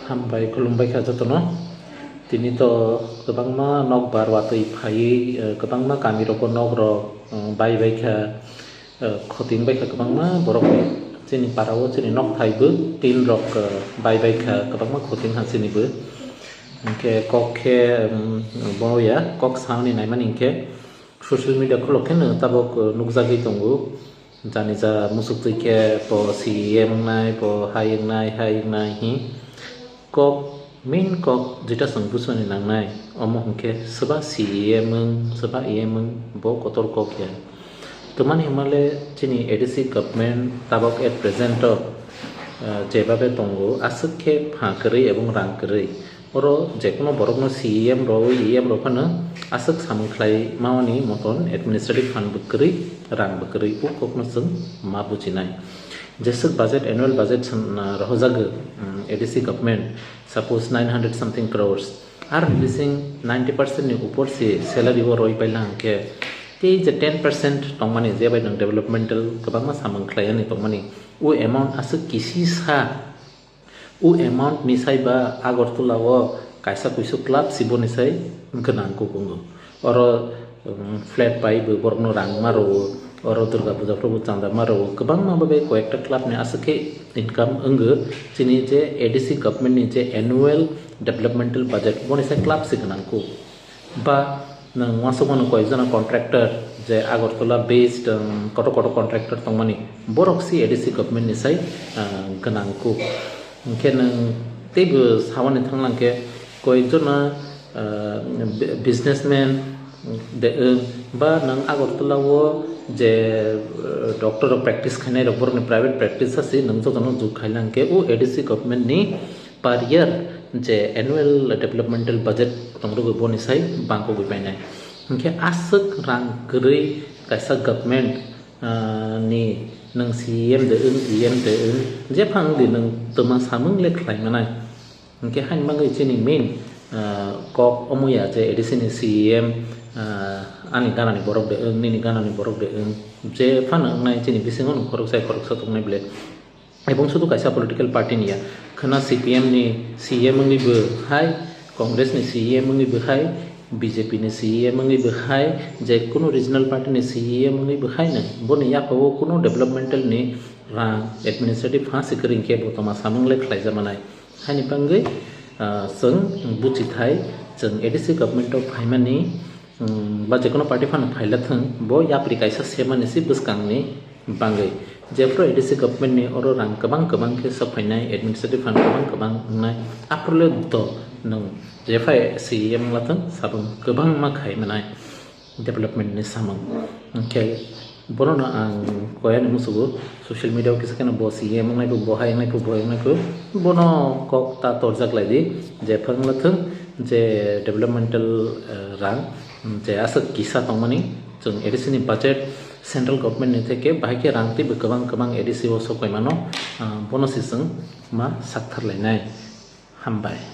हामबाय खुलुमबाय खाजोतनो दिनै तो गोबांमा नक बारवातै फायै गोबांमा गामिरको नगरो बायबायखा खतिंबायखा गोबांमा बरक जोंनि पारावो जोंनि नक थाइबो तीन रक बायबायखा गोबांमा खतिं हासिनिबो इनके कखे बया कक सावनि नायमानि इनके ससियेल मीडिया खुलखे नो ताबक नुकजागै दंगो जानि जा मुसुक तैके प CEM wngnai प हाय wngnai hi kok main kok jita sangbusuani nangnai omo hongke soba CEM soba EM bo kotor kok ya tomani himale chini ADC government tabok at present jebabe tongo asukhe phakri ebong rangkri oro jekono borokno CEM ro EM ro phano asuk samkhlai mawani moton administrative fund bukri rang bukri u kokno sung ma bujinai jesuk budget annual budget rohjag ADC government suppose 900 something crores are releasing 90% ni upor se salary wo roi pailang ke te je 10% tongmani je bai nang developmental kabang ma samang khlai ani tongmani u amount asuk kisi sa u amount ni sai ba agortula wo kaisa kuisu club sibo ni sai ganang ko kungo oro flat pai bo borno rang maro oro durga puja probu chanda maro kabang ma babe koekta club ni asake income ang chini je ADC government ni je annual developmental budget boni sai club signang ko ba nang wasomon ko jona contractor je agortala based koto contractor tongmani boroksi ADC government ni sai ganang ko ken tebe sawani thanglang ke koi jona businessman de ba nang agortala wo J doctor practice खाने rubber ने private practice से नंजो तनो जु खाइलां के ओ ADC government नि per year जे annual developmental budget तंगरो बोनि साइ बांको गइपाइनाय ओंखे आसक रां गरै कायसा government नि नों CEM de EM de जे फां दि नों तमा सामंग ले खलायमानाय ओंखे हाइन बांगै जेनि मेन कक अमुया जे ADC नि CEM ani ganani borok de nini ganani borok de je fan ngnai chini bisingon khorok sa tongnai ble ebong sudu kaisa political party niya khana CPM ni CEM ni bo hai congress ni CEM ni bo hai BJP ni CEM ni bo hai je kuno regional party ni CEM ni bo hai na boni ya pawo kuno developmental ni rang administrative ha sikring ke bo tama samang le khlai jamanai hani pangai sung buchi thai jeng ADC government of haimani ba jekono party fan phaila thang bo yapri kaisa semani si buskangni bangai jefro ADC government ni oro rang kabang ke saphainai administrative fan kabang nai aprole do nang jefai CEM lathang sabang kabang ma khai manai development ni samang ke borona ang koyan musugo social media kisakana bo CEM nai ko bo hai nai ko bo nai ko bono kok ta torjak ladi jefang lathang je developmental rang जे आसक किसा तंगमani जों ADC नि budget central government नि थेके बाहायके रांति गोबां ADC ओ सकायमानो bonus जों मा साक्थारलायनाय हामबाय।